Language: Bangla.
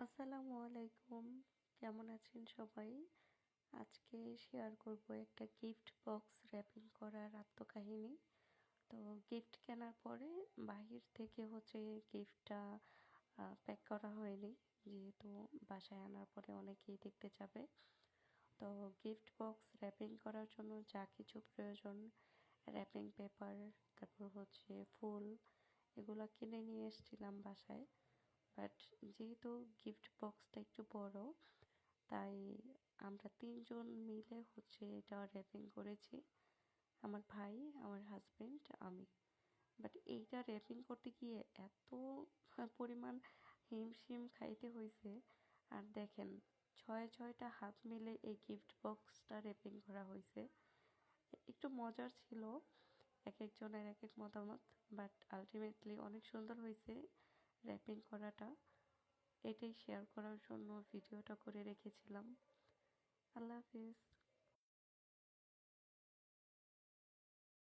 আসসালামু আলাইকুম। কেমন আছেন সবাই? আজকে শেয়ার করব একটা গিফট বক্স র্যাপিং করার আত্মকাহিনী। তো গিফট কেনার পরে বাহির থেকে গিফটটা প্যাক করা হয়নি, যেহেতু বাসায় আনার পরে অনেকেই দেখতে যাবে। তো গিফট বক্স র্যাপিং করার জন্য যা কিছু প্রয়োজন, র্যাপিং পেপার, তারপর ফুল, এগুলো কিনে নিয়ে এসেছিলাম বাসায়। বাট যেহেতু গিফট বক্সটা একটু বড়, তাই আমরা ৩ জন মিলে এটা র্যাপিং করেছি। আমার ভাই, আমার হাজবেন্ড, আমি। বাট এইটা র্যাপিং করতে গিয়ে এত পরিমাণ হিমশিম খাইতে হয়েছে। আর দেখেন, ৬টা হাত মিলে এই গিফট বক্সটা র্যাপিং করা হয়েছে। একটু মজার ছিল, এক একজনের এক এক মতামত, বাট আলটিমেটলি অনেক সুন্দর হয়েছে র্যাপিং করাটা। এটাই শেয়ার করার জন্য ভিডিওটা করে রেখেছিলাম। আল্লাহ হাফিজ।